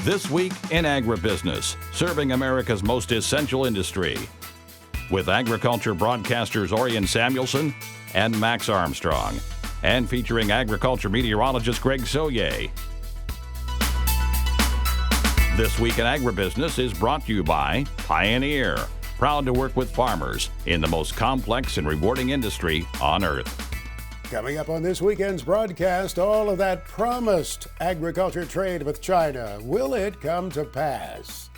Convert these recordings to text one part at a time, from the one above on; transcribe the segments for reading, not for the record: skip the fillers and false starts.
This Week in Agribusiness, serving America's most essential industry. With agriculture broadcasters Orion Samuelson and Max Armstrong. And featuring agriculture meteorologist Greg Soye. This Week in Agribusiness is brought to you by Pioneer. Proud to work with farmers in the most complex and rewarding industry on earth. Coming up on this weekend's broadcast, all of that promised agriculture trade with China. Will it come to pass?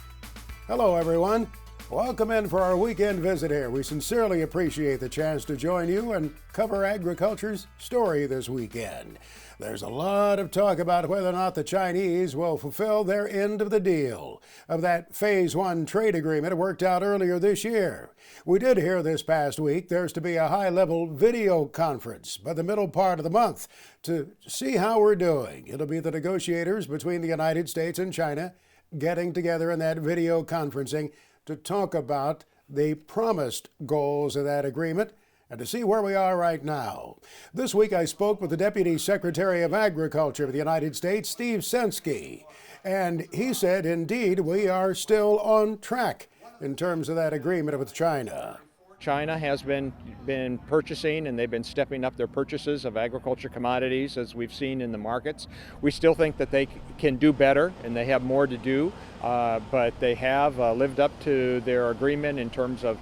Hello, everyone. Welcome in for our weekend visit here. We sincerely appreciate the chance to join you and cover agriculture's story this weekend. There's a lot of talk about whether or not the Chinese will fulfill their end of the deal of that Phase 1 trade agreement worked out earlier this year. We did hear this past week there's to be a high-level video conference by the middle part of the month to see how we're doing. It'll be the negotiators between the United States and China getting together in that video conferencing to talk about the promised goals of that agreement and to see where we are right now. This week I spoke with the Deputy Secretary of Agriculture of the United States, Steve Censky, and he said, indeed, we are still on track in terms of that agreement with China. China has been purchasing, and they've been stepping up their purchases of agriculture commodities, as we've seen in the markets. We still think that they can do better, and they have more to do, but they have lived up to their agreement in terms of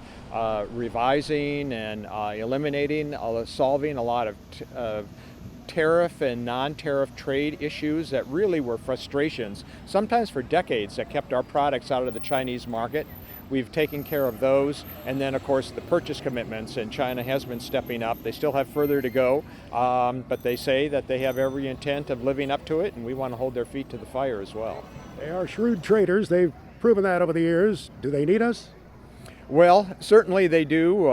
revising and eliminating, solving a lot of tariff and non-tariff trade issues that really were frustrations, sometimes for decades, that kept our products out of the Chinese market. We've taken care of those, and then of course the purchase commitments, and China has been stepping up. They still have further to go, but they say that they have every intent of living up to it, and we want to hold their feet to the fire as well. They are shrewd traders. They've proven that over the years. Do they need us? Well, certainly they do. They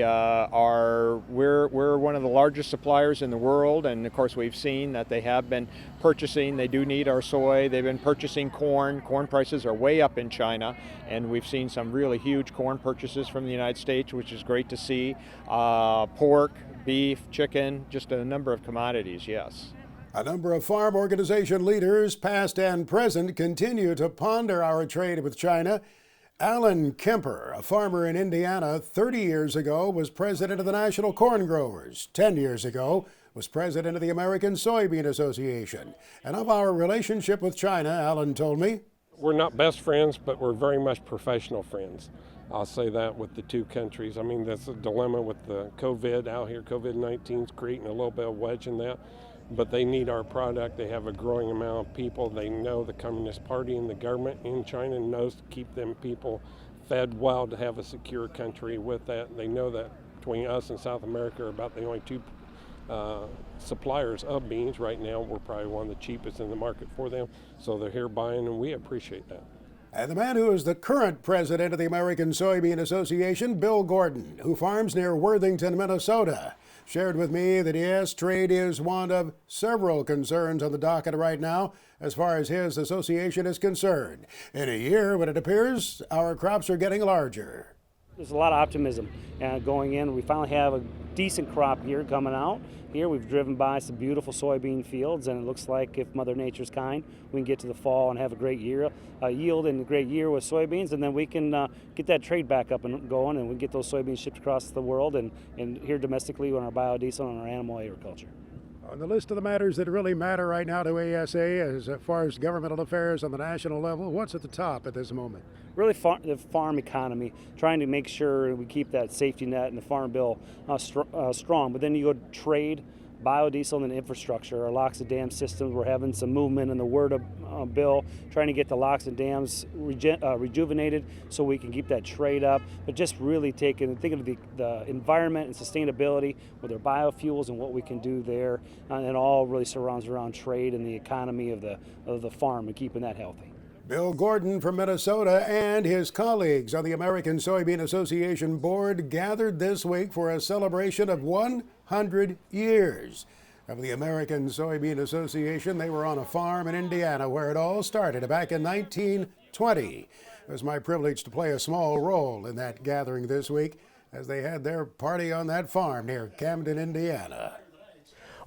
are. We're one of the largest suppliers in the world, and of course we've seen that they have been purchasing. They do need our soy. They've been purchasing corn. Corn prices are way up in China, and we've seen some really huge corn purchases from the United States, which is great to see. Pork, beef, chicken, just a number of commodities. Yes. A number of farm organization leaders, past and present, continue to ponder our trade with China. Alan Kemper, a farmer in Indiana, 30 years ago was president of the National Corn Growers. 10 years ago was president of the American Soybean Association. And of our relationship with China, Alan told me, we're not best friends, but we're very much professional friends. I'll say that with the two countries. I mean, that's a dilemma with the COVID out here. COVID-19 is creating a little bit of wedge in that. But they need our product. They have a growing amount of people. They know the Communist Party and the government in China knows to keep them people fed well, to have a secure country with that. They know that between us and South America are about the only two suppliers of beans right now. We're probably one of the cheapest in the market for them. So they're here buying, and we appreciate that. And the man who is the current president of the American Soybean Association, Bill Gordon, who farms near Worthington, Minnesota, shared with me that yes, trade is one of several concerns on the docket right now as far as his association is concerned. In a year when it appears our crops are getting larger. There's a lot of optimism going in. We finally have a decent crop year coming out. Here we've driven by some beautiful soybean fields, and it looks like if Mother Nature's kind, we can get to the fall and have a great year, yield and a great year with soybeans, and then we can get that trade back up and going, and we can get those soybeans shipped across the world and here domestically on our biodiesel and our animal agriculture. On the list of the matters that really matter right now to ASA as far as governmental affairs on the national level, what's at the top at this moment? Really the farm economy, trying to make sure we keep that safety net and the farm bill strong. But then you go to trade, biodiesel, and infrastructure. Our locks and dam systems, we're having some movement in the word bill, trying to get the locks and dams rejuvenated so we can keep that trade up. But just really thinking of the environment and sustainability with our biofuels and what we can do there. And it all really surrounds around trade and the economy of the farm and keeping that healthy. Bill Gordon from Minnesota and his colleagues on the American Soybean Association board gathered this week for a celebration of 100 years of the American Soybean Association. They were on a farm in Indiana where it all started back in 1920. It was my privilege to play a small role in that gathering this week as they had their party on that farm near Camden, Indiana.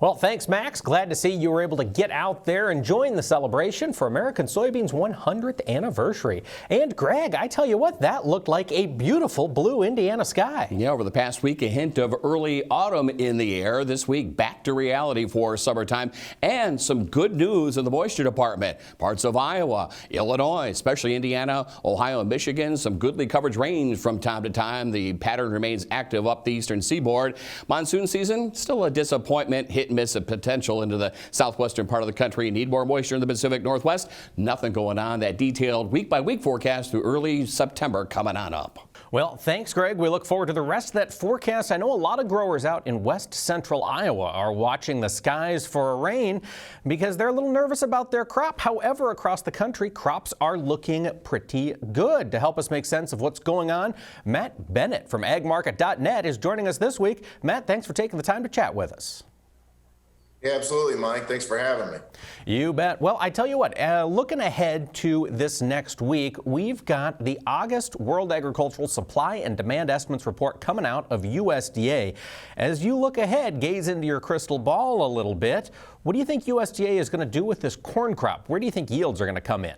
Well, thanks, Max. Glad to see you were able to get out there and join the celebration for American soybeans' 100th anniversary. And Greg, I tell you what, that looked like a beautiful blue Indiana sky. Yeah, over the past week, a hint of early autumn in the air. This week, back to reality for summertime, and some good news in the moisture department. Parts of Iowa, Illinois, especially Indiana, Ohio, and Michigan, some goodly coverage range from time to time. The pattern remains active up the eastern seaboard. Monsoon season, still a disappointment. Hit and miss of potential into the southwestern part of the country. Need more moisture in the Pacific Northwest. Nothing going on. That detailed week-by-week forecast through early September coming on up. Well, thanks, Greg. We look forward to the rest of that forecast. I know a lot of growers out in west central Iowa are watching the skies for rain because they're a little nervous about their crop. However, across the country, crops are looking pretty good. To help us make sense of what's going on, Matt Bennett from agmarket.net is joining us this week. Matt, thanks for taking the time to chat with us. Yeah, absolutely, Mike. Thanks for having me. You bet. Well, I tell you what, looking ahead to this next week, we've got the August World Agricultural Supply and Demand Estimates report coming out of USDA. As you look ahead, gaze into your crystal ball a little bit, what do you think USDA is going to do with this corn crop? Where do you think yields are going to come in?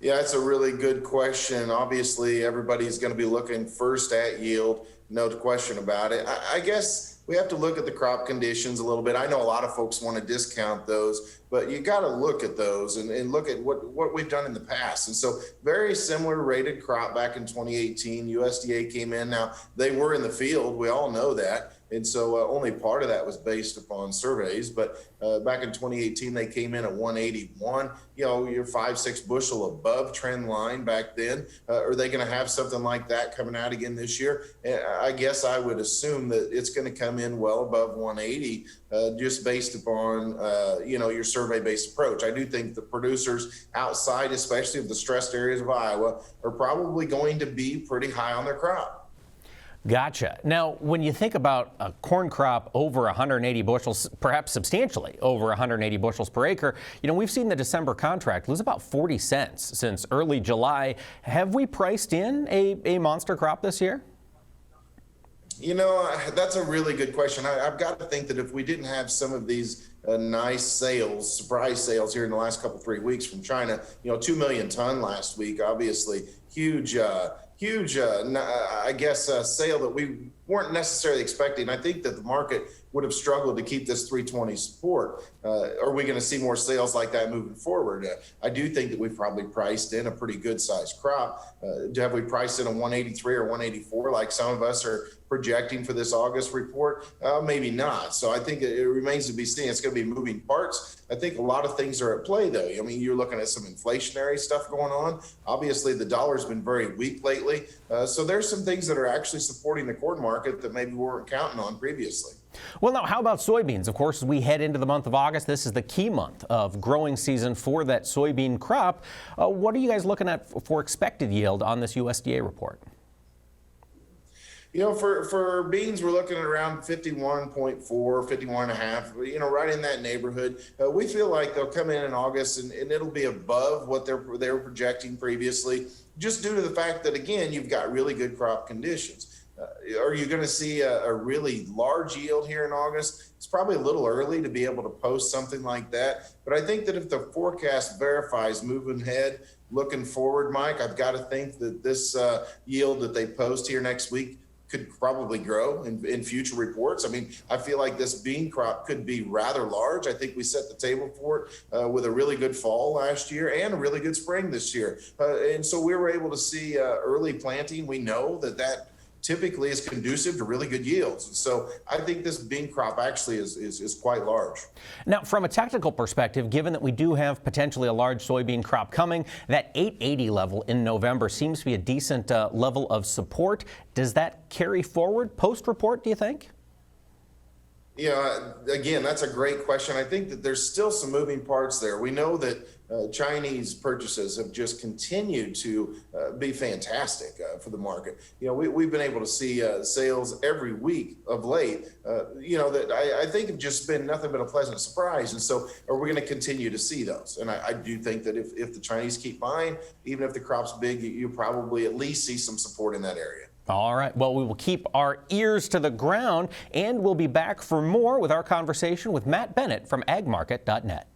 Yeah, that's a really good question. Obviously, everybody's going to be looking first at yield, no question about it. I guess we have to look at the crop conditions a little bit. I know a lot of folks want to discount those, but you got to look at those and look at what we've done in the past. And so very similar rated crop back in 2018. USDA came in. Now, they were in the field. We all know that. And so only part of that was based upon surveys. But back in 2018, they came in at 181. You know, you're 5-6 bushel above trend line back then. Are they going to have something like that coming out again this year? I guess I would assume that it's going to come in well above 180 just based upon, your survey-based approach. I do think the producers outside, especially of the stressed areas of Iowa, are probably going to be pretty high on their crop. Gotcha. Now, when you think about a corn crop over 180 bushels, perhaps substantially over 180 bushels per acre, we've seen the December contract lose about 40 cents since early July. Have we priced in a monster crop this year? That's a really good question. I've got to think that if we didn't have some of these nice sales, surprise sales here in the last 3 weeks from China, 2 million ton last week, obviously huge, sale that we weren't necessarily expecting. I think that the market would have struggled to keep this 320 support. Are we going to see more sales like that moving forward? I do think that we've probably priced in a pretty good sized crop. Have we priced in a 183 or 184 like some of us are projecting for this August report? Maybe not. So I think it remains to be seen. It's going to be moving parts. I think a lot of things are at play, though. I mean, you're looking at some inflationary stuff going on. Obviously, the dollar's been very weak lately. So there's some things that are actually supporting the corn market that maybe we weren't counting on previously. Well, now, how about soybeans? Of course, as we head into the month of August, this is the key month of growing season for that soybean crop. What are you guys looking at for expected yield on this USDA report? For beans, we're looking at around 51.4, 51.5, right in that neighborhood. We feel like they'll come in August and it'll be above what they were projecting previously, just due to the fact that, again, you've got really good crop conditions. Are you going to see a really large yield here in August? It's probably a little early to be able to post something like that. But I think that if the forecast verifies moving ahead, looking forward, Mike, I've got to think that this yield that they post here next week could probably grow in future reports. I mean, I feel like this bean crop could be rather large. I think we set the table for it with a really good fall last year and a really good spring this year. And so we were able to see early planting. We know that typically is conducive to really good yields. And so I think this bean crop actually is quite large. Now, from a technical perspective, given that we do have potentially a large soybean crop coming, that 880 level in November seems to be a decent level of support. Does that carry forward post-report, do you think? Again, that's a great question. I think that there's still some moving parts there. We know that Chinese purchases have just continued to be fantastic for the market. We've been able to see sales every week of late, that I think have just been nothing but a pleasant surprise. And so are we going to continue to see those? And I do think that if the Chinese keep buying, even if the crop's big, you probably at least see some support in that area. All right. Well, we will keep our ears to the ground, and we'll be back for more with our conversation with Matt Bennett from agmarket.net.